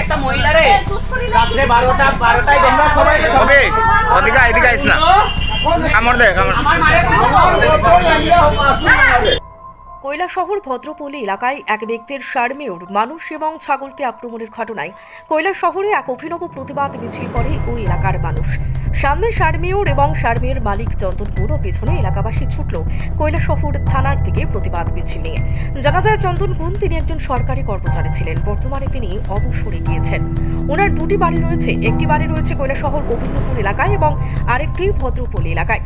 একটা মহিলারে রাত্রে 12টায় এদিকে আইস না কৈলাসহর ভদ্রপল্লী এলাকায় এক ব্যক্তির সারমেয়র মানুষ এবং ছাগলকে আক্রমণের ঘটনায় কৈলাসহরে এক অভিনব প্রতিবাদ মিছিল করে ওই এলাকার মানুষ। সামনে সারমেয়র এবং সারমেয়ের মালিক চন্দন গুণ ও পেছনে এলাকাবাসী ছুটল কৈলাসহর থানার দিকে প্রতিবাদ মিছিল নিয়ে। জানা যায় চন্দন গুণ তিনি একজন সরকারি কর্মচারী ছিলেন, বর্তমানে তিনি অবসরে গিয়েছেন। ওনার দুটি বাড়ি রয়েছে, একটি বাড়ি রয়েছে কৈলাসহর গোবিন্দপুর এলাকায় এবং আরেকটি ভদ্রপল্লী এলাকায়।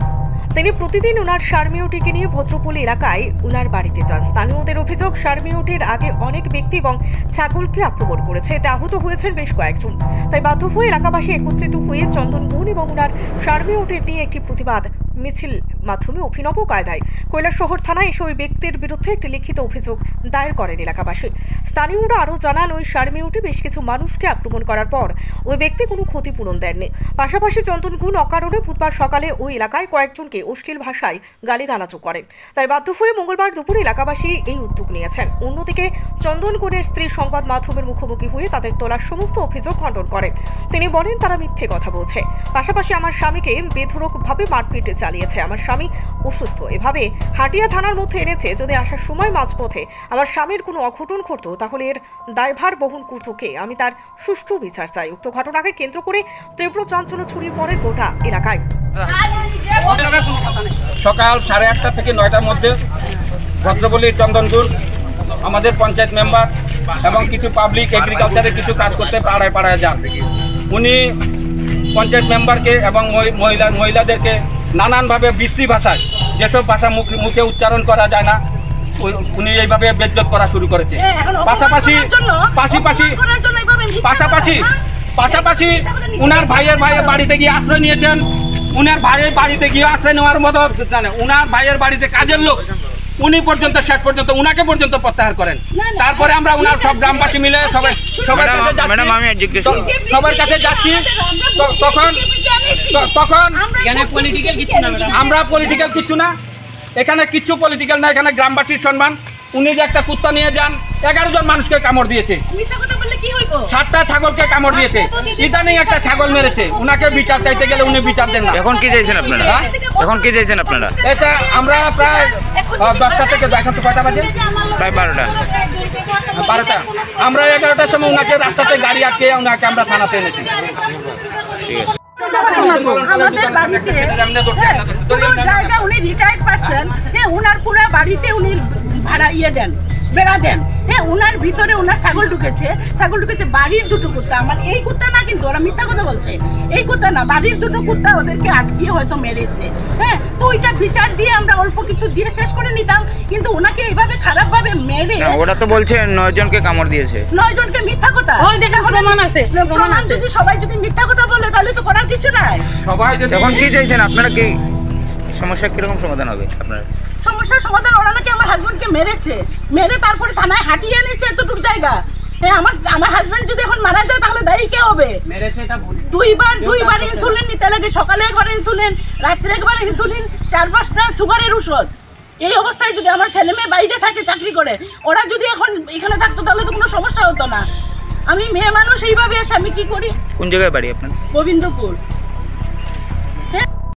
তিনি প্রতিদিন ওনার সারমেয়টিকে নিয়ে ভদ্রপল্লী এলাকায় ওনার বাড়িতে যান। স্থানীয়দের অভিযোগ সারমেয়টির আগে অনেক ব্যক্তি এবং ছাগলকে আক্রমণ করেছে, এতে আহত হয়েছেন বেশ কয়েকজন। তাই বাধ্য হয়ে এলাকাবাসী একত্রিত হয়ে চন্দন গুণ এবং ওনার সারমেয়টির নিয়ে একটি প্রতিবাদ মিছিল মাধ্যমে অভিনব কায়দায় কৈলাসহর থানায় এসে ওই ব্যক্তির বিরুদ্ধে একটি লিখিত অভিযোগ দায়ের করেন এলাকাবাসী। স্থানীয়রা আরও জানান, ওই সারমেয়টি বেশ কিছু মানুষকে আক্রমণ করার পর ওই ব্যক্তি কোনো ক্ষতিপূরণ দেননি। পাশাপাশি চন্দন গুণ অকারণে বুধবার সকালে ওই এলাকায় কয়েকজনকে অশ্লীল ভাষায় গালিগালাজও করেন। তাই বাধ্য হয়ে মঙ্গলবার দুপুরে এলাকাবাসী এই উদ্যোগ নিয়েছেন। অন্যদিকে চন্দন গুণের স্ত্রী সংবাদ মাধ্যমের মুখোমুখি হয়ে তাদের তোলা সমস্ত অভিযোগ খণ্ডন করেন। তিনি বলেন, তারা মিথ্যে কথা বলছে। পাশাপাশি আমার স্বামীকে বেধড়কভাবে মারপিট চালিয়েছে, আমার স্বামী অসুস্থ, এভাবে হাটিয়া থানার মধ্যে এনেছে। যদি আসার সময় মাঝপথে আমার স্বামীর কোনো অঘটন ঘটত তাহলে এর দায়ভার বহন করত কে? আমি তার সুষ্ঠু বিচার চাই। উক্ত ঘটনাকে কেন্দ্র করে তীব্র চাঞ্চল্য ছড়িয়ে পড়ে গোটা এলাকায়। সকাল 8:30 থেকে 9টার মধ্যে ভদ্রপল্লীর চন্দনপুর আমাদের পঞ্চায়েত মেম্বার এবং কিছু পাবলিক এগ্রিকালচারে কিছু কাজ করতে পাড়ায় পাড়ায় যান। উনি পঞ্চায়েত মেম্বারকে এবং মহিলাদেরকে নানানভাবে বিশ্রী ভাষায়, যেসব ভাষা মুখে উচ্চারণ করা যায় না, উনি এইভাবে বেজ্জত করা শুরু করেছে। পাশাপাশি উনার ভাইয়ের বাড়িতে গিয়ে আশ্রয় নিয়েছেন। উনার ভাইয়ের বাড়িতে গিয়ে আশ্রয় নেওয়ার মতো উনার ভাইয়ের বাড়িতে কাজের লোক উনি পর্যন্ত শেষ পর্যন্ত উনাকে পর্যন্ত প্রত্যাহার করেন। তারপরে আমরা উনার সব গ্রামবাসী মিলে সবার কাছে যাচ্ছি। তখন আমরা পলিটিক্যাল কিচ্ছু না, এখানে কিচ্ছু পলিটিক্যাল না, এখানে গ্রামবাসীর সম্মান। উনি যে একটা কুত্তা নিয়ে যান, 11 জন মানুষকে কামড় দিয়েছে, 7টা ছাগলকে কামড় দিয়েছে, ইদানিং একটা ছাগল মেরেছে। উনাকে বিচার চাইতে গেলে উনি বিচার দেন না। এখন কি চাইছেন আপনারা? এটা আমরা প্রায় 10টা থেকে এখন তো কয়টা বাজে? প্রায় 12টা। আমরা 11টার সময় উনাকে রাস্তাতে গাড়ি আটকে উনাকে আমরা থানাতে এনেছি। আমাদের বাড়িতে জায়গা উনি রিটায়ার্ড পারসন, উনার পুরো বাড়িতে উনি ভাড়া দেন, বেড়া দেন। উনার ভিতরে উনার ছাগল ঢুকেছে বাড়ির দুটো কুত্তা। আমার এই কুত্তা না, কিন্তু ওরা মিথ্যা কথা বলছে, এই কুত্তা না, বাড়ির দুটো কুত্তা ওদেরকে আটকিয়ে হয়তো মেরেছে। তো ওইটা বিচার দিয়ে আমরা অল্প কিছু দিয়ে শেষ করে নিতাম, কিন্তু ওনাকে এইভাবে খারাপ ভাবে মেরে। ওরা তো বলছে 9 জনকে কামড় দিয়েছে। 9 জনকে মিথ্যা কথা, প্রমাণ যদি সবাই যদি মিথ্যা কথা বলে তাহলে তো করার কিছু নাই। এখন কি চাইছেন আপনারা? কি সমস্যা কিরকম সমাধান হবে আপনার? সমস্যার সমাধান, ওরা নাকি আমার হাজবেন্ডকে মেরে তারপরে থানায় হাঁটিয়ে এনেছে এতটুকু জায়গা। আমার হাজবেন্ড যদি এখন মারা যায় তাহলে দায়ী কে হবে? দুইবার ইনসুলিন নিতে লাগে, সকালে একবার ইনসুলিন, রাত্রে একবার ইনসুলিন, 4-5টা সুগারের ওষুধ। এই অবস্থায় যদি আমার ছেলে মেয়ে বাইরে থাকে চাকরি করে, ওরা যদি এখন এখানে থাকতো তাহলে তো কোনো সমস্যা হতো না। আমি মেয়ে মানুষ, এইভাবে এসে আমি কি করি? কোন জায়গায় বাড়ি আপনার? গোবিন্দপুর।